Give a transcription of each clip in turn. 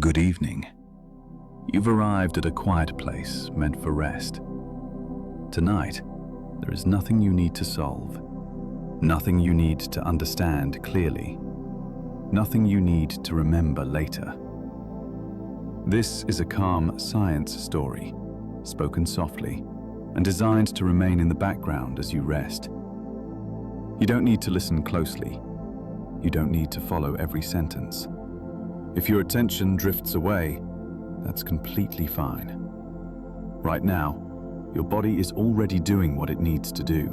Good evening. You've arrived at a quiet place meant for rest. Tonight, there is nothing you need to solve, nothing you need to understand clearly, nothing you need to remember later. This is a calm science story, spoken softly, and designed to remain in the background as you rest. You don't need to listen closely. You don't need to follow every sentence. If your attention drifts away, that's completely fine. Right now, your body is already doing what it needs to do.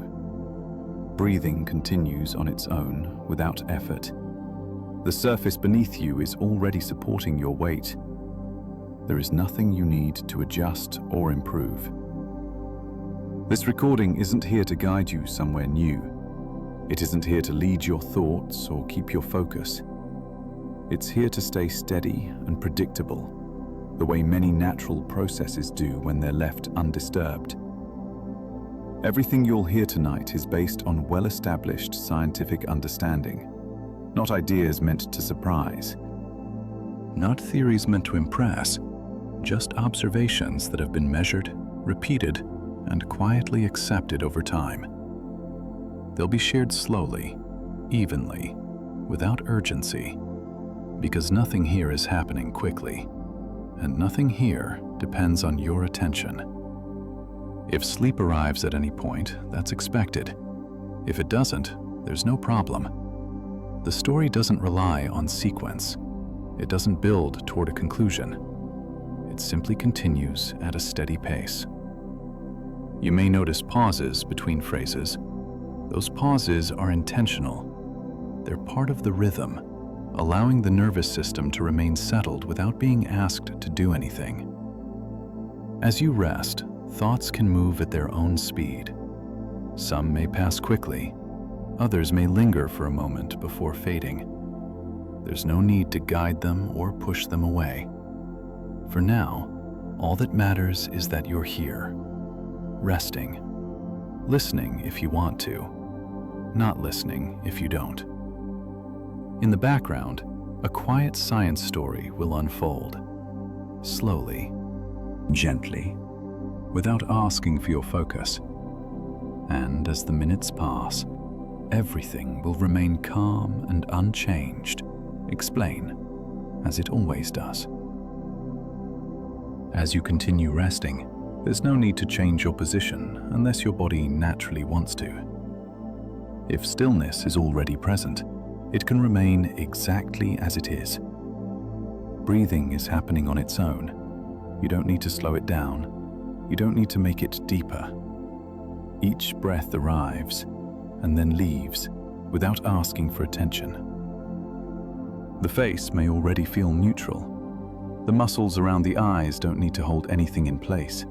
Breathing continues on its own, without effort. The surface beneath you is already supporting your weight. There is nothing you need to adjust or improve. This recording isn't here to guide you somewhere new. It isn't here to lead your thoughts or keep your focus. It's here to stay steady and predictable, the way many natural processes do when they're left undisturbed. Everything you'll hear tonight is based on well-established scientific understanding, not ideas meant to surprise, not theories meant to impress, just observations that have been measured, repeated, and quietly accepted over time. They'll be shared slowly, evenly, without urgency, because nothing here is happening quickly, and nothing here depends on your attention. If sleep arrives at any point, that's expected. If it doesn't, there's no problem. The story doesn't rely on sequence. It doesn't build toward a conclusion. It simply continues at a steady pace. You may notice pauses between phrases. Those pauses are intentional. They're part of the rhythm, allowing the nervous system to remain settled without being asked to do anything. As you rest, thoughts can move at their own speed. Some may pass quickly, others may linger for a moment before fading. There's no need to guide them or push them away. For now, all that matters is that you're here, resting, listening if you want to, not listening if you don't. In the background, a quiet science story will unfold, slowly, gently, without asking for your focus. And as the minutes pass, everything will remain calm and unchanged, explain, as it always does. As you continue resting, there's no need to change your position unless your body naturally wants to. If stillness is already present, it can remain exactly as it is. Breathing is happening on its own. You don't need to slow it down. You don't need to make it deeper. Each breath arrives and then leaves without asking for attention. The face may already feel neutral. The muscles around the eyes don't need to hold anything in place.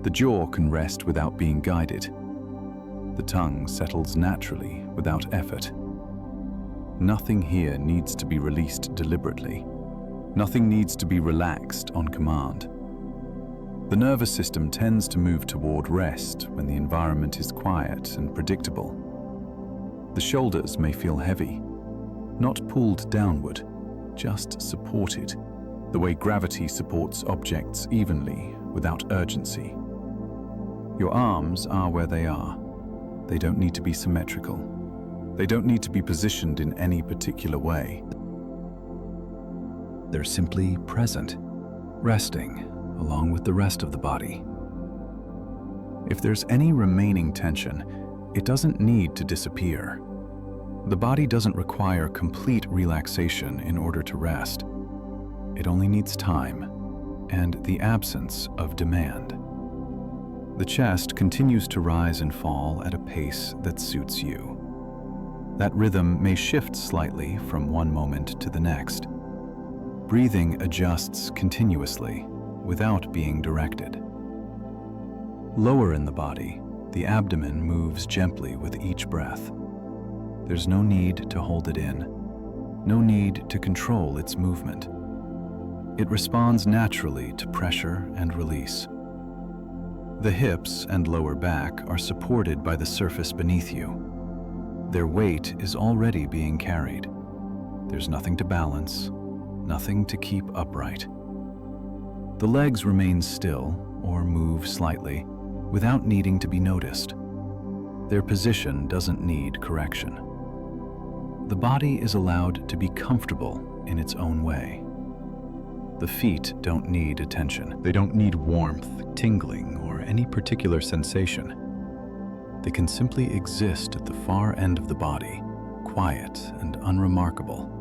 The jaw can rest without being guided. The tongue settles naturally without effort. Nothing here needs to be released deliberately. Nothing needs to be relaxed on command. The nervous system tends to move toward rest when the environment is quiet and predictable. The shoulders may feel heavy, not pulled downward, just supported, the way gravity supports objects evenly, without urgency. Your arms are where they are. They don't need to be symmetrical. They don't need to be positioned in any particular way. They're simply present, resting along with the rest of the body. If there's any remaining tension, it doesn't need to disappear. The body doesn't require complete relaxation in order to rest. It only needs time and the absence of demand. The chest continues to rise and fall at a pace that suits you. That rhythm may shift slightly from one moment to the next. Breathing adjusts continuously without being directed. Lower in the body, the abdomen moves gently with each breath. There's no need to hold it in, no need to control its movement. It responds naturally to pressure and release. The hips and lower back are supported by the surface beneath you. Their weight is already being carried. There's nothing to balance, nothing to keep upright. The legs remain still or move slightly without needing to be noticed. Their position doesn't need correction. The body is allowed to be comfortable in its own way. The feet don't need attention. They don't need warmth, tingling, or any particular sensation. They can simply exist at the far end of the body, quiet and unremarkable.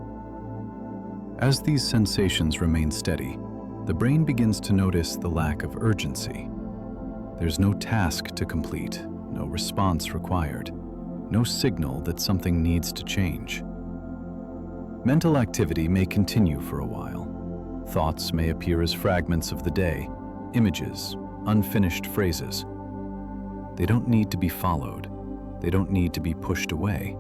As these sensations remain steady, the brain begins to notice the lack of urgency. There's no task to complete, no response required, no signal that something needs to change. Mental activity may continue for a while. Thoughts may appear as fragments of the day, images, unfinished phrases. They don't need to be followed. They don't need to be pushed away.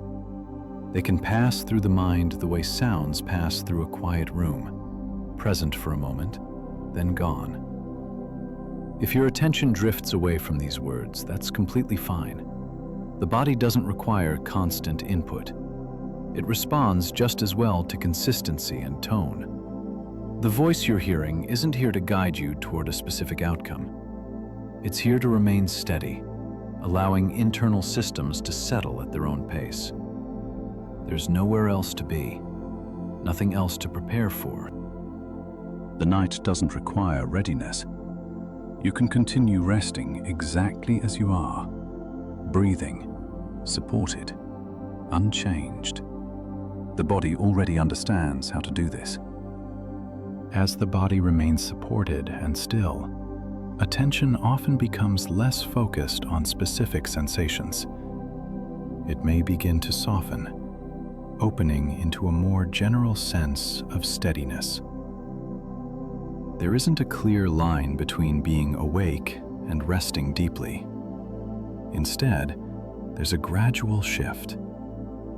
They can pass through the mind the way sounds pass through a quiet room, present for a moment, then gone. If your attention drifts away from these words, that's completely fine. The body doesn't require constant input. It responds just as well to consistency and tone. The voice you're hearing isn't here to guide you toward a specific outcome. It's here to remain steady, allowing internal systems to settle at their own pace. There's nowhere else to be, nothing else to prepare for. The night doesn't require readiness. You can continue resting exactly as you are, breathing, supported, unchanged. The body already understands how to do this. As the body remains supported and still, attention often becomes less focused on specific sensations. It may begin to soften, opening into a more general sense of steadiness. There isn't a clear line between being awake and resting deeply. Instead, there's a gradual shift,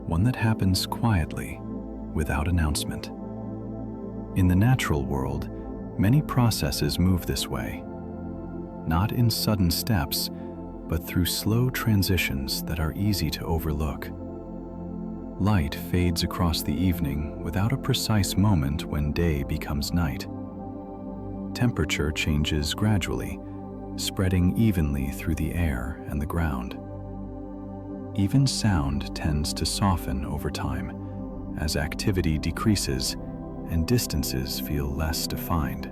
one that happens quietly, without announcement. In the natural world, many processes move this way, not in sudden steps, but through slow transitions that are easy to overlook. Light fades across the evening without a precise moment when day becomes night. Temperature changes gradually, spreading evenly through the air and the ground. Even sound tends to soften over time as activity decreases and distances feel less defined.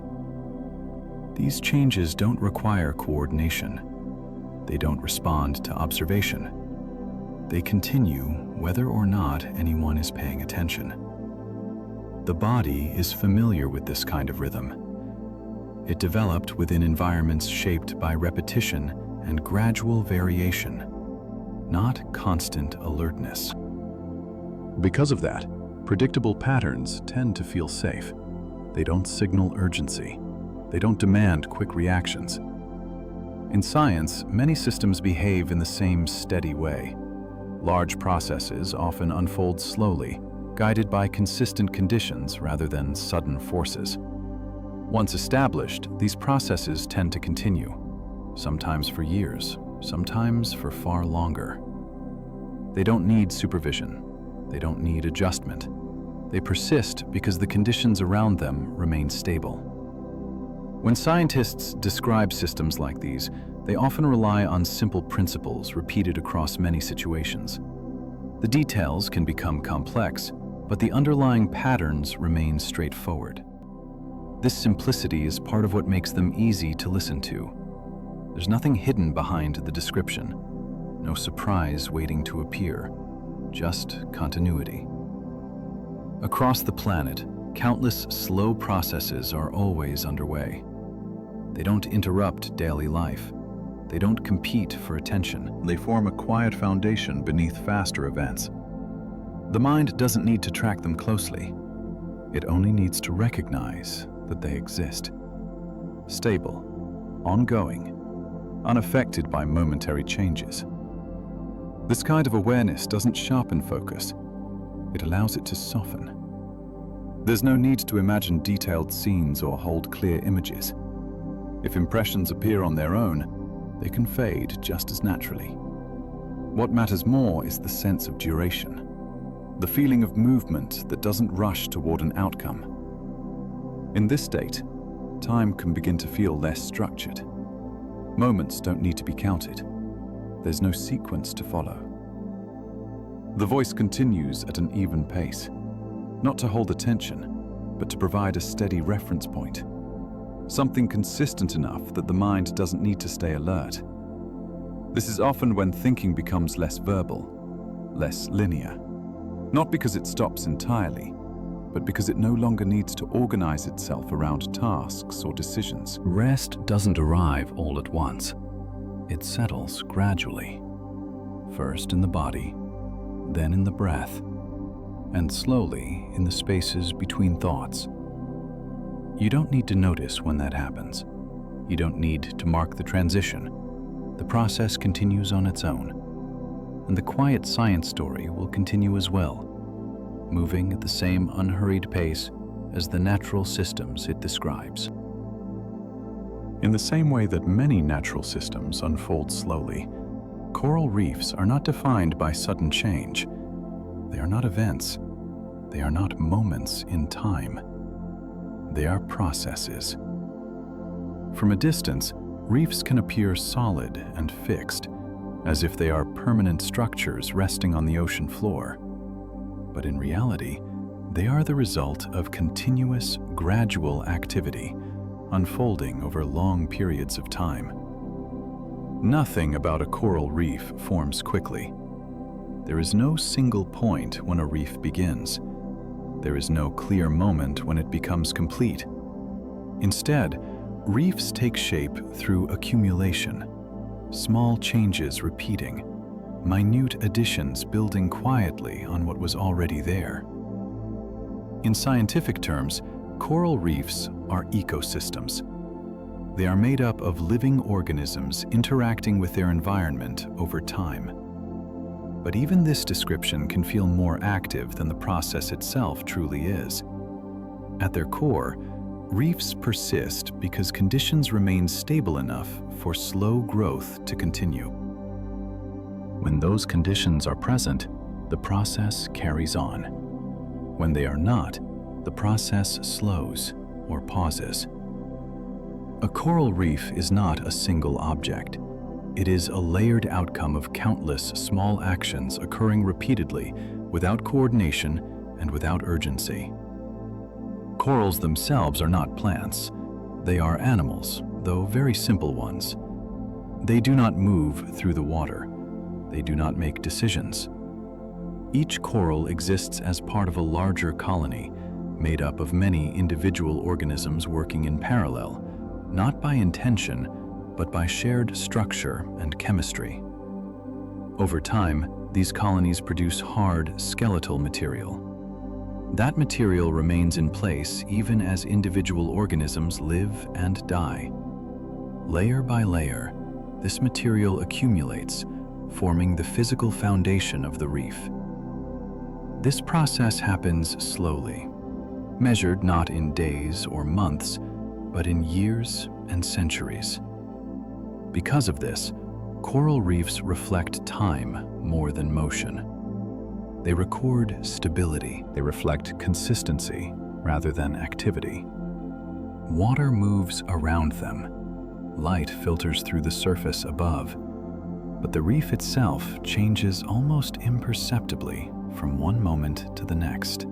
These changes don't require coordination. They don't respond to observation. They continue whether or not anyone is paying attention. The body is familiar with this kind of rhythm. It developed within environments shaped by repetition and gradual variation, not constant alertness. Because of that, predictable patterns tend to feel safe. They don't signal urgency. They don't demand quick reactions. In science, many systems behave in the same steady way. Large processes often unfold slowly, guided by consistent conditions rather than sudden forces. Once established, these processes tend to continue, sometimes for years, sometimes for far longer. They don't need supervision. They don't need adjustment. They persist because the conditions around them remain stable. When scientists describe systems like these, they often rely on simple principles repeated across many situations. The details can become complex, but the underlying patterns remain straightforward. This simplicity is part of what makes them easy to listen to. There's nothing hidden behind the description, no surprise waiting to appear, just continuity. Across the planet, countless slow processes are always underway. They don't interrupt daily life. They don't compete for attention. They form a quiet foundation beneath faster events. The mind doesn't need to track them closely. It only needs to recognize that they exist. Stable, ongoing, unaffected by momentary changes. This kind of awareness doesn't sharpen focus. It allows it to soften. There's no need to imagine detailed scenes or hold clear images. If impressions appear on their own, they can fade just as naturally. What matters more is the sense of duration, the feeling of movement that doesn't rush toward an outcome. In this state, time can begin to feel less structured. Moments don't need to be counted. There's no sequence to follow. The voice continues at an even pace, not to hold attention, but to provide a steady reference point. Something consistent enough that the mind doesn't need to stay alert. This is often when thinking becomes less verbal, less linear. Not because it stops entirely, but because it no longer needs to organize itself around tasks or decisions. Rest doesn't arrive all at once. It settles gradually. First in the body, then in the breath, and slowly in the spaces between thoughts. You don't need to notice when that happens. You don't need to mark the transition. The process continues on its own. And the quiet science story will continue as well, moving at the same unhurried pace as the natural systems it describes. In the same way that many natural systems unfold slowly, coral reefs are not defined by sudden change. They are not events. They are not moments in time. They are processes. From a distance, reefs can appear solid and fixed, as if they are permanent structures resting on the ocean floor. But in reality, they are the result of continuous, gradual activity, unfolding over long periods of time. Nothing about a coral reef forms quickly. There is no single point when a reef begins. There is no clear moment when it becomes complete. Instead, reefs take shape through accumulation, small changes repeating, minute additions building quietly on what was already there. In scientific terms, coral reefs are ecosystems. They are made up of living organisms interacting with their environment over time. But even this description can feel more active than the process itself truly is. At their core, reefs persist because conditions remain stable enough for slow growth to continue. When those conditions are present, the process carries on. When they are not, the process slows or pauses. A coral reef is not a single object. It is a layered outcome of countless small actions occurring repeatedly, without coordination and without urgency. Corals themselves are not plants. They are animals, though very simple ones. They do not move through the water. They do not make decisions. Each coral exists as part of a larger colony, made up of many individual organisms working in parallel, not by intention, but by shared structure and chemistry. Over time, these colonies produce hard, skeletal material. That material remains in place even as individual organisms live and die. Layer by layer, this material accumulates, forming the physical foundation of the reef. This process happens slowly, measured not in days or months, but in years and centuries. Because of this, coral reefs reflect time more than motion. They record stability. They reflect consistency rather than activity. Water moves around them. Light filters through the surface above, but the reef itself changes almost imperceptibly from one moment to the next.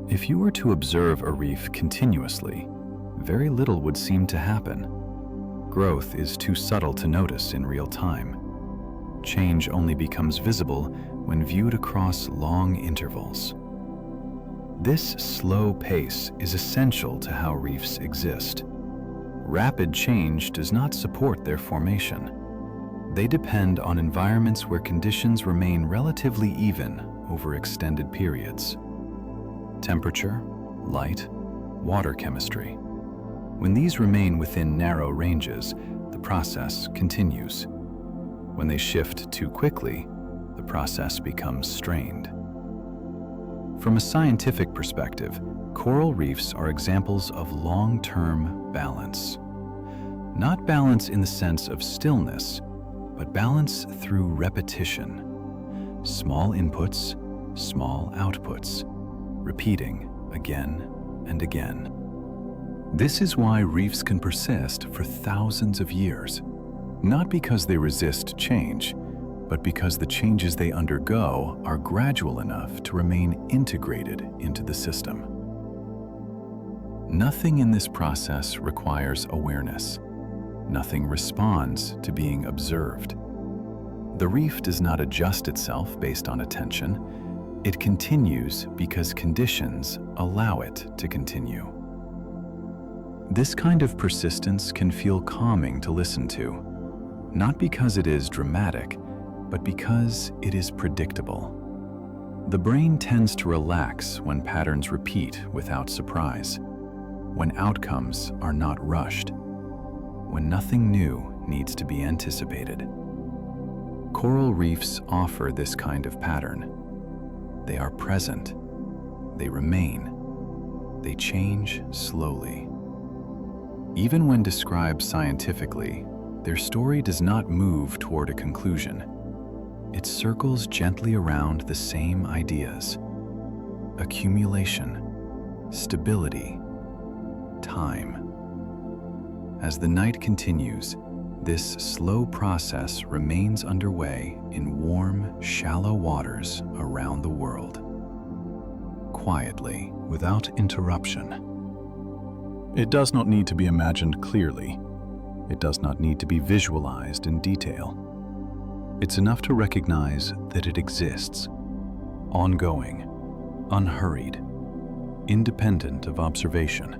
If you were to observe a reef continuously, very little would seem to happen. Growth is too subtle to notice in real time. Change only becomes visible when viewed across long intervals. This slow pace is essential to how reefs exist. Rapid change does not support their formation. They depend on environments where conditions remain relatively even over extended periods. Temperature, light, water chemistry. When these remain within narrow ranges, the process continues. When they shift too quickly, the process becomes strained. From a scientific perspective, coral reefs are examples of long-term balance. Not balance in the sense of stillness, but balance through repetition. Small inputs, small outputs, repeating again and again. This is why reefs can persist for thousands of years, not because they resist change, but because the changes they undergo are gradual enough to remain integrated into the system. Nothing in this process requires awareness. Nothing responds to being observed. The reef does not adjust itself based on attention. It continues because conditions allow it to continue. This kind of persistence can feel calming to listen to, not because it is dramatic, but because it is predictable. The brain tends to relax when patterns repeat without surprise, when outcomes are not rushed, when nothing new needs to be anticipated. Coral reefs offer this kind of pattern. They are present, they remain, they change slowly. Even when described scientifically, their story does not move toward a conclusion. It circles gently around the same ideas: accumulation, stability, time. As the night continues, this slow process remains underway in warm, shallow waters around the world, quietly, without interruption. It does not need to be imagined clearly. It does not need to be visualized in detail. It's enough to recognize that it exists, ongoing, unhurried, independent of observation.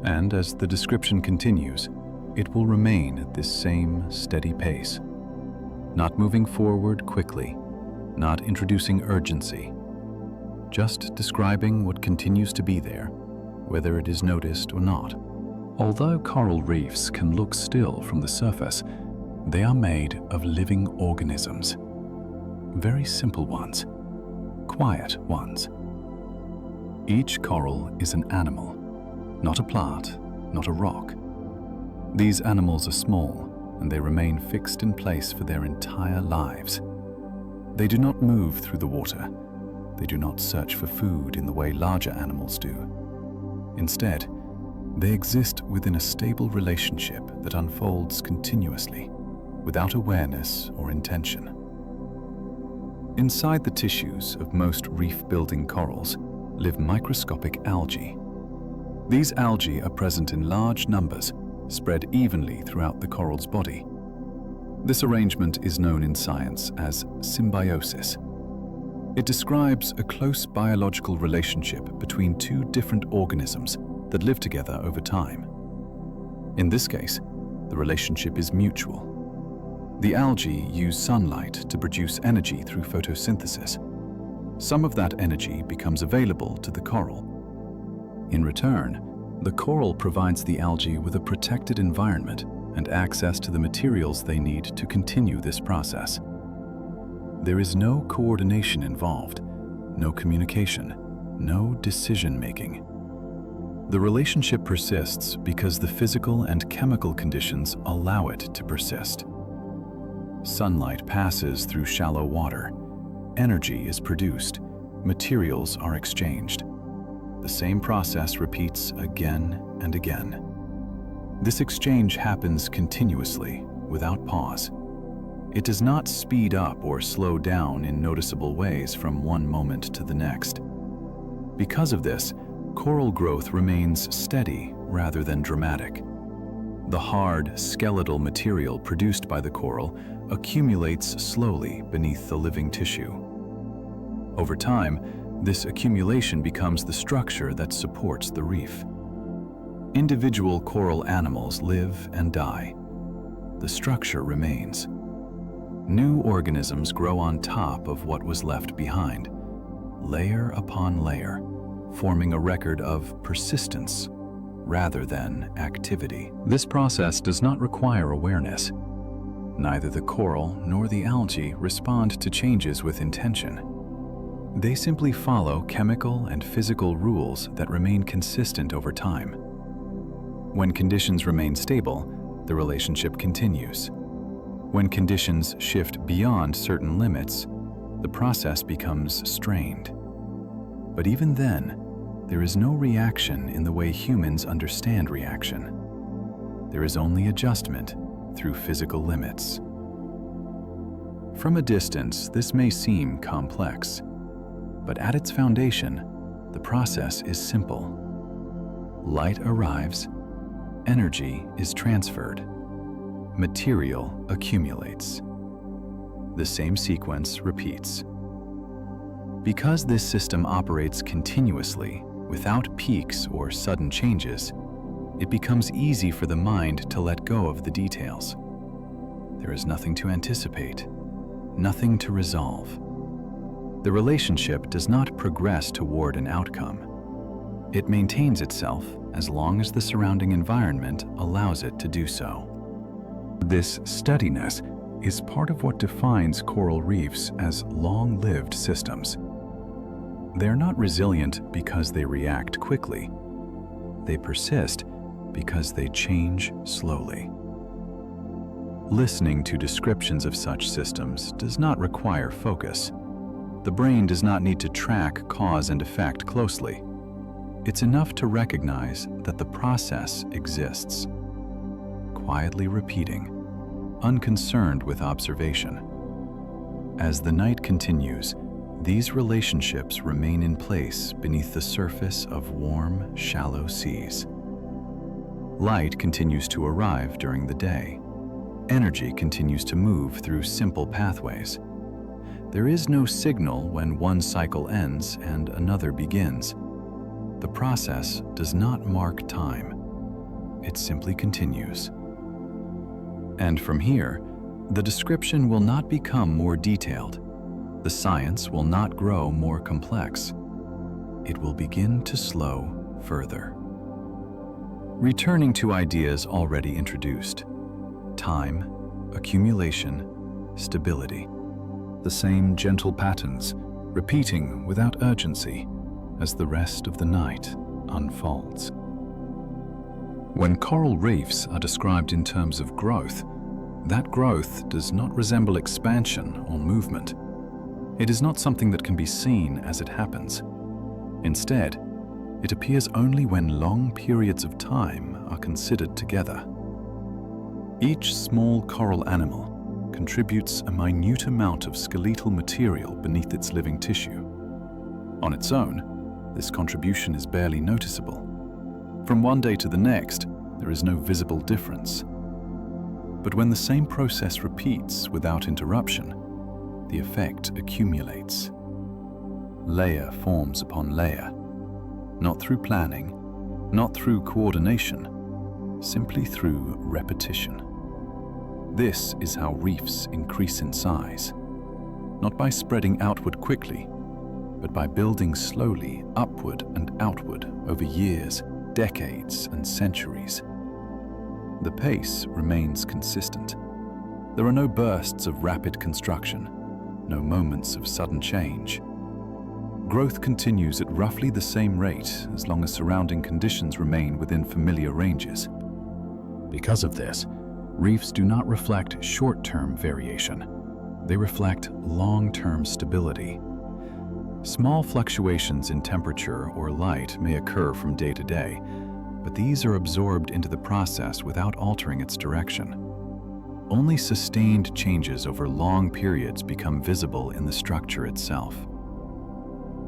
And as the description continues, it will remain at this same steady pace, not moving forward quickly, not introducing urgency, just describing what continues to be there, whether it is noticed or not. Although coral reefs can look still from the surface, they are made of living organisms. Very simple ones, quiet ones. Each coral is an animal, not a plant, not a rock. These animals are small, and they remain fixed in place for their entire lives. They do not move through the water. They do not search for food in the way larger animals do. Instead, they exist within a stable relationship that unfolds continuously, without awareness or intention. Inside the tissues of most reef-building corals live microscopic algae. These algae are present in large numbers, spread evenly throughout the coral's body. This arrangement is known in science as symbiosis. It describes a close biological relationship between two different organisms that live together over time. In this case, the relationship is mutual. The algae use sunlight to produce energy through photosynthesis. Some of that energy becomes available to the coral. In return, the coral provides the algae with a protected environment and access to the materials they need to continue this process. There is no coordination involved, no communication, no decision-making. The relationship persists because the physical and chemical conditions allow it to persist. Sunlight passes through shallow water. Energy is produced. Materials are exchanged. The same process repeats again and again. This exchange happens continuously, without pause. It does not speed up or slow down in noticeable ways from one moment to the next. Because of this, coral growth remains steady rather than dramatic. The hard, skeletal material produced by the coral accumulates slowly beneath the living tissue. Over time, this accumulation becomes the structure that supports the reef. Individual coral animals live and die. The structure remains. New organisms grow on top of what was left behind, layer upon layer, forming a record of persistence rather than activity. This process does not require awareness. Neither the coral nor the algae respond to changes with intention. They simply follow chemical and physical rules that remain consistent over time. When conditions remain stable, the relationship continues. When conditions shift beyond certain limits, the process becomes strained. But even then, there is no reaction in the way humans understand reaction. There is only adjustment through physical limits. From a distance, this may seem complex, but at its foundation, the process is simple. Light arrives, energy is transferred, material accumulates. The same sequence repeats. Because this system operates continuously, without peaks or sudden changes, it becomes easy for the mind to let go of the details. There is nothing to anticipate, nothing to resolve. The relationship does not progress toward an outcome. It maintains itself as long as the surrounding environment allows it to do so. This steadiness is part of what defines coral reefs as long-lived systems. They are not resilient because they react quickly. They persist because they change slowly. Listening to descriptions of such systems does not require focus. The brain does not need to track cause and effect closely. It's enough to recognize that the process exists, quietly repeating, unconcerned with observation. As the night continues, these relationships remain in place beneath the surface of warm, shallow seas. Light continues to arrive during the day. Energy continues to move through simple pathways. There is no signal when one cycle ends and another begins. The process does not mark time. It simply continues. And from here, the description will not become more detailed. The science will not grow more complex. It will begin to slow further. Returning to ideas already introduced: time, accumulation, stability. The same gentle patterns, repeating without urgency as the rest of the night unfolds. When coral reefs are described in terms of growth, that growth does not resemble expansion or movement. It is not something that can be seen as it happens. Instead, it appears only when long periods of time are considered together. Each small coral animal contributes a minute amount of skeletal material beneath its living tissue. On its own, this contribution is barely noticeable. From one day to the next, there is no visible difference. But when the same process repeats without interruption, the effect accumulates. Layer forms upon layer, not through planning, not through coordination, simply through repetition. This is how reefs increase in size, not by spreading outward quickly, but by building slowly upward and outward over years, decades, and centuries. The pace remains consistent. There are no bursts of rapid construction, no moments of sudden change. Growth continues at roughly the same rate as long as surrounding conditions remain within familiar ranges. Because of this, reefs do not reflect short-term variation. They reflect long-term stability. Small fluctuations in temperature or light may occur from day to day, but these are absorbed into the process without altering its direction. Only sustained changes over long periods become visible in the structure itself.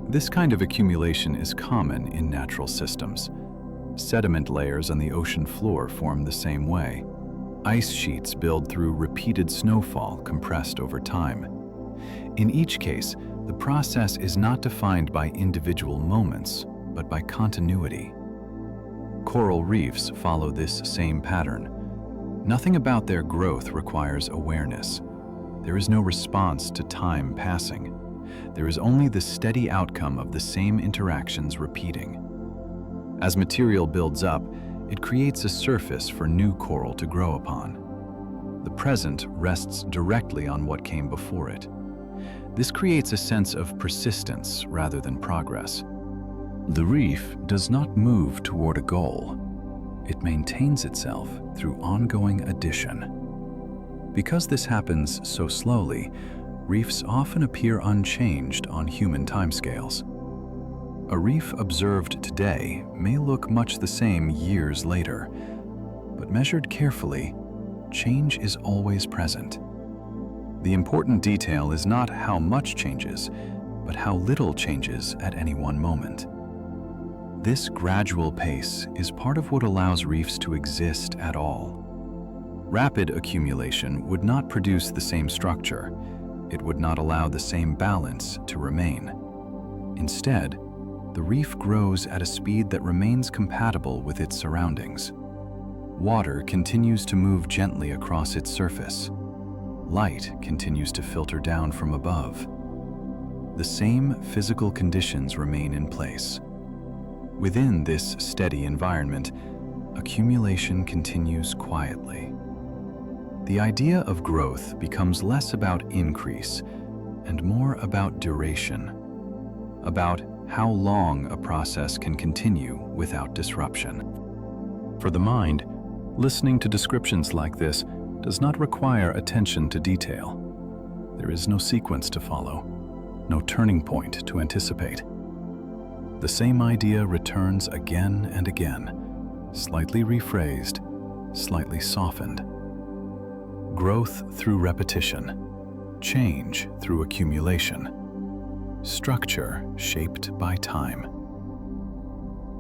This kind of accumulation is common in natural systems. Sediment layers on the ocean floor form the same way. Ice sheets build through repeated snowfall compressed over time. In each case, the process is not defined by individual moments, but by continuity. Coral reefs follow this same pattern. Nothing about their growth requires awareness. There is no response to time passing. There is only the steady outcome of the same interactions repeating. As material builds up, it creates a surface for new coral to grow upon. The present rests directly on what came before it. This creates a sense of persistence rather than progress. The reef does not move toward a goal. It maintains itself through ongoing addition. Because this happens so slowly, reefs often appear unchanged on human timescales. A reef observed today may look much the same years later, but measured carefully, change is always present. The important detail is not how much changes, but how little changes at any one moment. This gradual pace is part of what allows reefs to exist at all. Rapid accumulation would not produce the same structure. It would not allow the same balance to remain. Instead, the reef grows at a speed that remains compatible with its surroundings. Water continues to move gently across its surface. Light continues to filter down from above. The same physical conditions remain in place. Within this steady environment, accumulation continues quietly. The idea of growth becomes less about increase and more about duration, about how long a process can continue without disruption. For the mind, listening to descriptions like this does not require attention to detail. There is no sequence to follow, no turning point to anticipate. The same idea returns again and again, slightly rephrased, slightly softened. Growth through repetition, change through accumulation, structure shaped by time.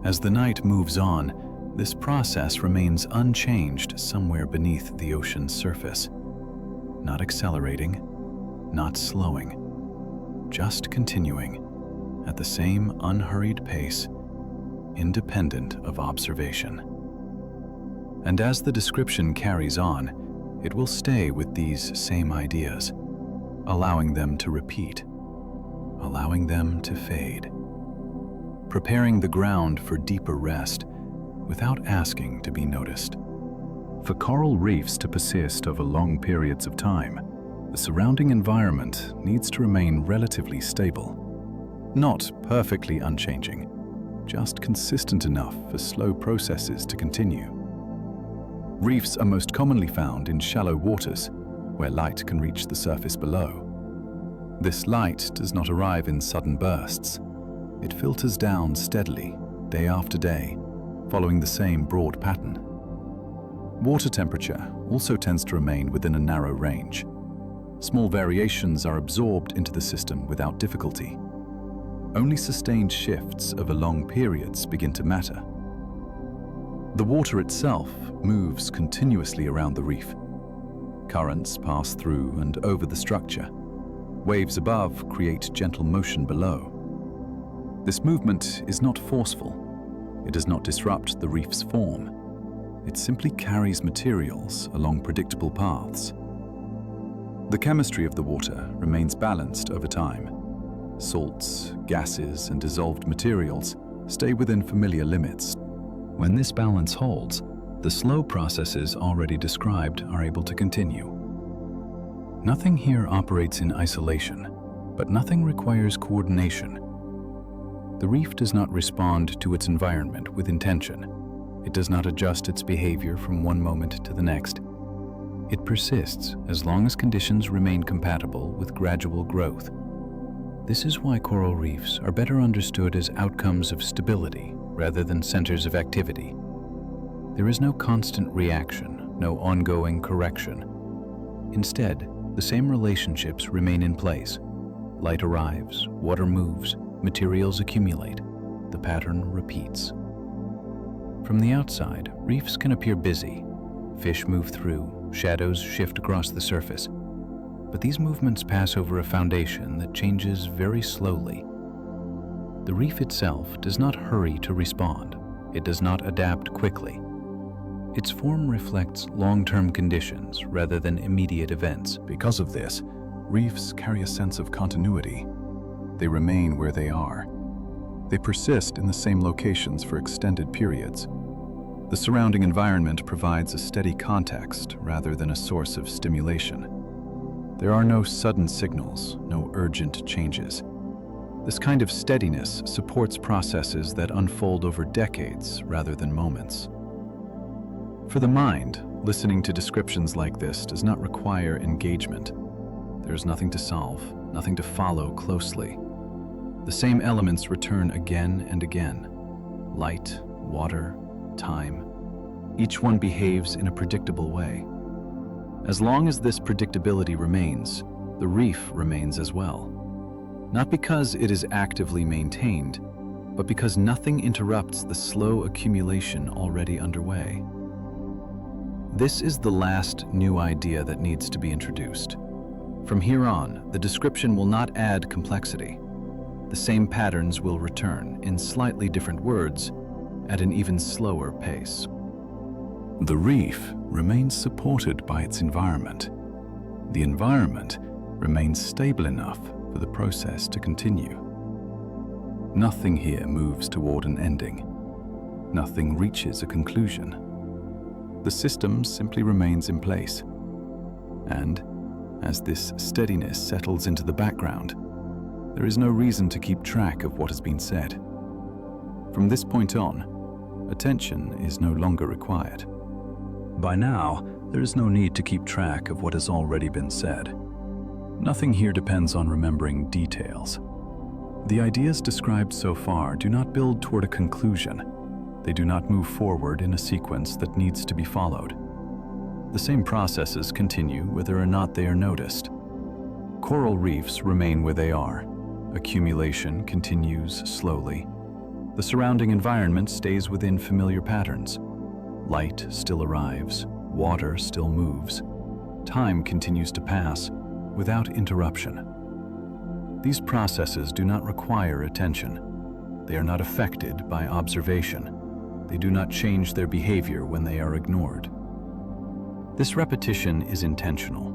As the night moves on, this process remains unchanged somewhere beneath the ocean's surface, not accelerating, not slowing, just continuing at the same unhurried pace, independent of observation. And as the description carries on, it will stay with these same ideas, allowing them to repeat, allowing them to fade, preparing the ground for deeper rest without asking to be noticed. For coral reefs to persist over long periods of time, the surrounding environment needs to remain relatively stable. Not perfectly unchanging, just consistent enough for slow processes to continue. Reefs are most commonly found in shallow waters, where light can reach the surface below. This light does not arrive in sudden bursts. It filters down steadily, day after day, following the same broad pattern. Water temperature also tends to remain within a narrow range. Small variations are absorbed into the system without difficulty. Only sustained shifts over long periods begin to matter. The water itself moves continuously around the reef. Currents pass through and over the structure. Waves above create gentle motion below. This movement is not forceful. It does not disrupt the reef's form. It simply carries materials along predictable paths. The chemistry of the water remains balanced over time. Salts, gases, and dissolved materials stay within familiar limits. When this balance holds, the slow processes already described are able to continue. Nothing here operates in isolation, but nothing requires coordination. The reef does not respond to its environment with intention. It does not adjust its behavior from one moment to the next. It persists as long as conditions remain compatible with gradual growth. This is why coral reefs are better understood as outcomes of stability rather than centers of activity. There is no constant reaction, no ongoing correction. Instead, the same relationships remain in place. Light arrives, water moves, materials accumulate. The pattern repeats. From the outside, reefs can appear busy. Fish move through, shadows shift across the surface. But these movements pass over a foundation that changes very slowly. The reef itself does not hurry to respond. It does not adapt quickly. Its form reflects long-term conditions rather than immediate events. Because of this, reefs carry a sense of continuity. They remain where they are. They persist in the same locations for extended periods. The surrounding environment provides a steady context rather than a source of stimulation. There are no sudden signals, no urgent changes. This kind of steadiness supports processes that unfold over decades rather than moments. For the mind, listening to descriptions like this does not require engagement. There is nothing to solve, nothing to follow closely. The same elements return again and again. Light, water, time. Each one behaves in a predictable way. As long as this predictability remains, the reef remains as well. Not because it is actively maintained, but because nothing interrupts the slow accumulation already underway. This is the last new idea that needs to be introduced. From here on, the description will not add complexity. The same patterns will return, in slightly different words, at an even slower pace. The reef remains supported by its environment. The environment remains stable enough for the process to continue. Nothing here moves toward an ending. Nothing reaches a conclusion. The system simply remains in place. And as this steadiness settles into the background, there is no reason to keep track of what has been said. From this point on, attention is no longer required. By now, there is no need to keep track of what has already been said. Nothing here depends on remembering details. The ideas described so far do not build toward a conclusion. They do not move forward in a sequence that needs to be followed. The same processes continue whether or not they are noticed. Coral reefs remain where they are. Accumulation continues slowly. The surrounding environment stays within familiar patterns. Light still arrives, water still moves. Time continues to pass without interruption. These processes do not require attention. They are not affected by observation. They do not change their behavior when they are ignored. This repetition is intentional.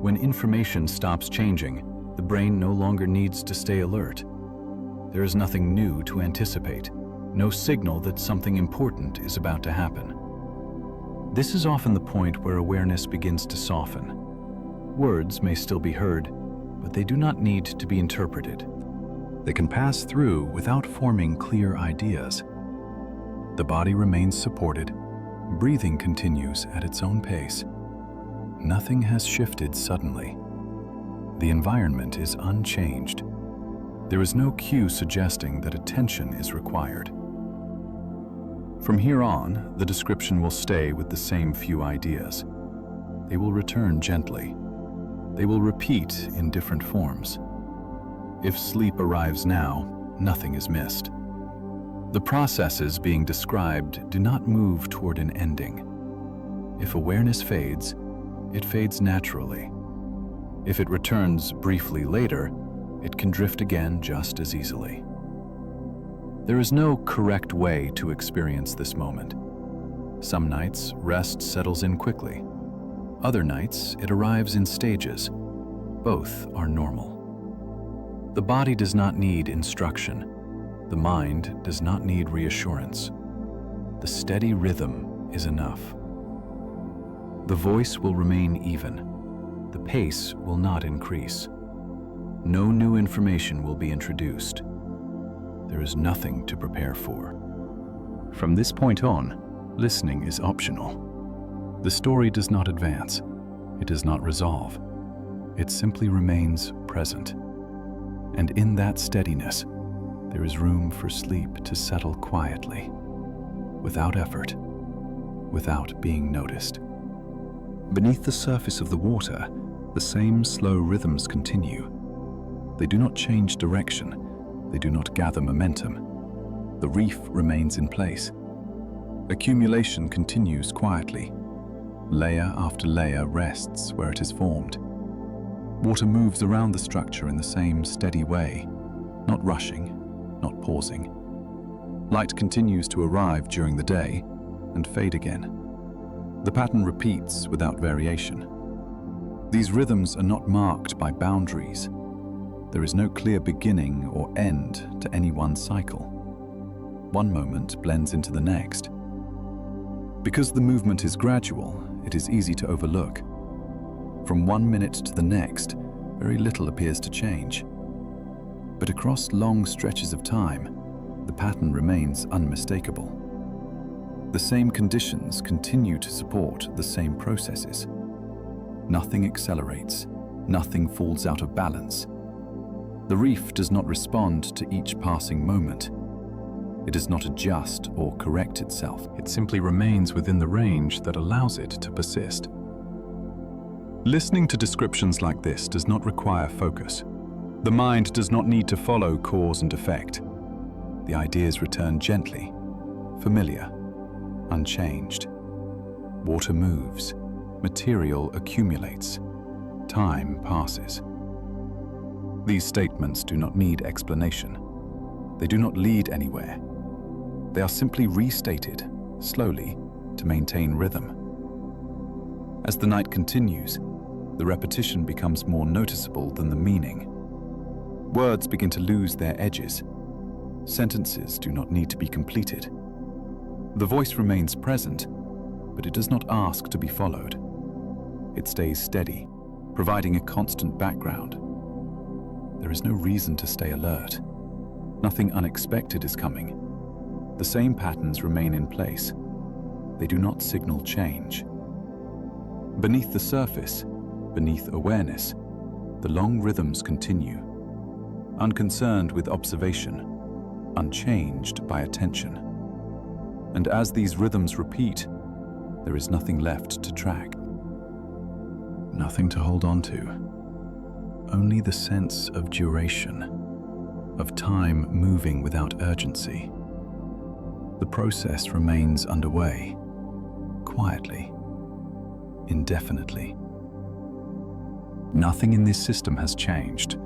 When information stops changing, the brain no longer needs to stay alert. There is nothing new to anticipate, no signal that something important is about to happen. This is often the point where awareness begins to soften. Words may still be heard, but they do not need to be interpreted. They can pass through without forming clear ideas. The body remains supported. Breathing continues at its own pace. Nothing has shifted suddenly. The environment is unchanged. There is no cue suggesting that attention is required. From here on, the description will stay with the same few ideas. They will return gently. They will repeat in different forms. If sleep arrives now, nothing is missed. The processes being described do not move toward an ending. If awareness fades, it fades naturally. If it returns briefly later, it can drift again just as easily. There is no correct way to experience this moment. Some nights, rest settles in quickly. Other nights, it arrives in stages. Both are normal. The body does not need instruction. The mind does not need reassurance. The steady rhythm is enough. The voice will remain even. The pace will not increase. No new information will be introduced. There is nothing to prepare for. From this point on, listening is optional. The story does not advance. It does not resolve. It simply remains present. And in that steadiness, there is room for sleep to settle quietly, without effort, without being noticed. Beneath the surface of the water, the same slow rhythms continue. They do not change direction. They do not gather momentum. The reef remains in place. Accumulation continues quietly. Layer after layer rests where it is formed. Water moves around the structure in the same steady way, not rushing, not pausing. Light continues to arrive during the day and fade again. The pattern repeats without variation. These rhythms are not marked by boundaries. There is no clear beginning or end to any one cycle. One moment blends into the next. Because the movement is gradual, it is easy to overlook. From 1 minute to the next, very little appears to change. But across long stretches of time, the pattern remains unmistakable. The same conditions continue to support the same processes. Nothing accelerates, nothing falls out of balance. The reef does not respond to each passing moment. It does not adjust or correct itself. It simply remains within the range that allows it to persist. Listening to descriptions like this does not require focus. The mind does not need to follow cause and effect. The ideas return gently, familiar, unchanged. Water moves, material accumulates, time passes. These statements do not need explanation. They do not lead anywhere. They are simply restated, slowly, to maintain rhythm. As the night continues, the repetition becomes more noticeable than the meaning. Words begin to lose their edges. Sentences do not need to be completed. The voice remains present, but it does not ask to be followed. It stays steady, providing a constant background. There is no reason to stay alert. Nothing unexpected is coming. The same patterns remain in place. They do not signal change. Beneath the surface, beneath awareness, the long rhythms continue, unconcerned with observation, unchanged by attention. And as these rhythms repeat, there is nothing left to track. Nothing to hold on to. Only the sense of duration, of time moving without urgency. The process remains underway, quietly, indefinitely. Nothing in this system has changed.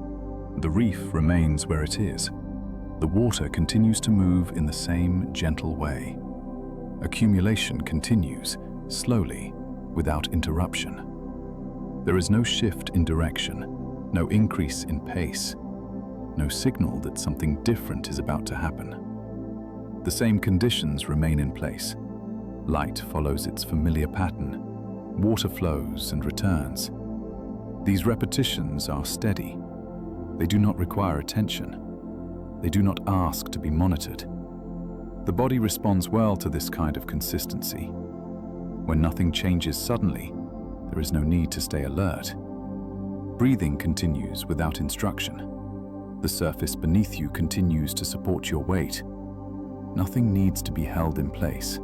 The reef remains where it is. The water continues to move in the same gentle way. Accumulation continues, slowly, without interruption. There is no shift in direction, no increase in pace, no signal that something different is about to happen. The same conditions remain in place. Light follows its familiar pattern. Water flows and returns. These repetitions are steady. They do not require attention. They do not ask to be monitored. The body responds well to this kind of consistency. When nothing changes suddenly, there is no need to stay alert. Breathing continues without instruction. The surface beneath you continues to support your weight. Nothing needs to be held in place.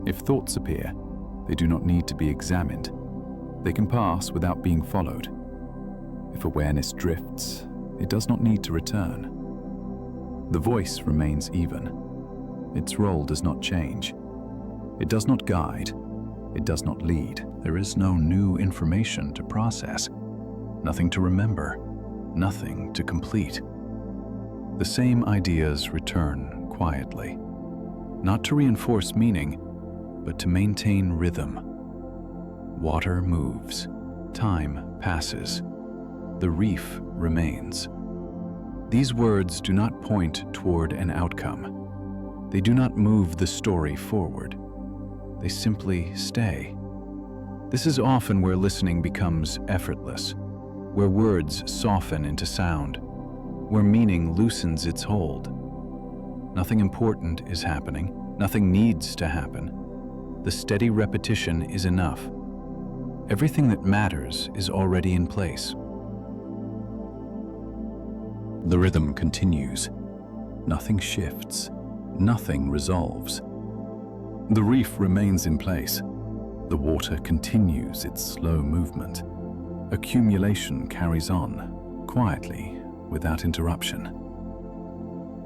If thoughts appear, they do not need to be examined. They can pass without being followed. If awareness drifts, it does not need to return. The voice remains even. Its role does not change. It does not guide. It does not lead. There is no new information to process, nothing to remember, nothing to complete. The same ideas return quietly, not to reinforce meaning, but to maintain rhythm. Water moves, time passes, the reef remains. These words do not point toward an outcome. They do not move the story forward. They simply stay. This is often where listening becomes effortless, where words soften into sound, where meaning loosens its hold. Nothing important is happening. Nothing needs to happen. The steady repetition is enough. Everything that matters is already in place. The rhythm continues. Nothing shifts. Nothing resolves. The reef remains in place. The water continues its slow movement. Accumulation carries on, quietly, without interruption.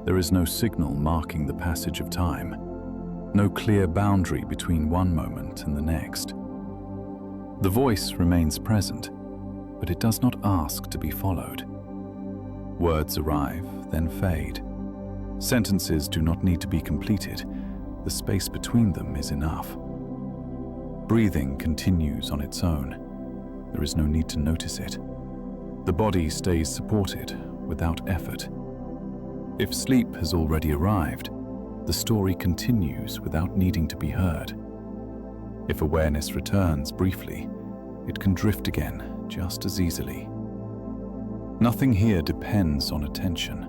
There is no signal marking the passage of time, no clear boundary between one moment and the next. The voice remains present, but it does not ask to be followed. Words arrive, then fade. Sentences do not need to be completed. The space between them is enough. Breathing continues on its own. There is no need to notice it. The body stays supported without effort. If sleep has already arrived, the story continues without needing to be heard. If awareness returns briefly, it can drift again just as easily. Nothing here depends on attention.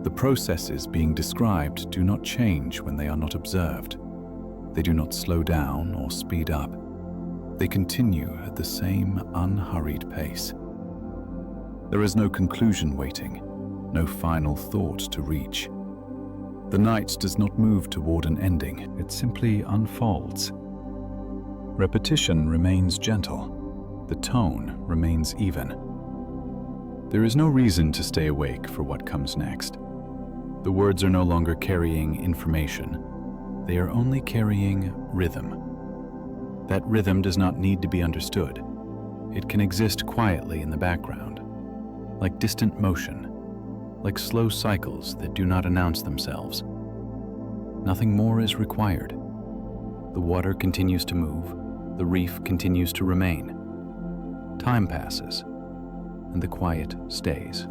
The processes being described do not change when they are not observed. They do not slow down or speed up. They continue at the same unhurried pace. There is no conclusion waiting, no final thought to reach. The night does not move toward an ending, it simply unfolds. Repetition remains gentle, the tone remains even. There is no reason to stay awake for what comes next. The words are no longer carrying information, they are only carrying rhythm. That rhythm does not need to be understood. It can exist quietly in the background, like distant motion, like slow cycles that do not announce themselves. Nothing more is required. The water continues to move, the reef continues to remain. Time passes, and the quiet stays.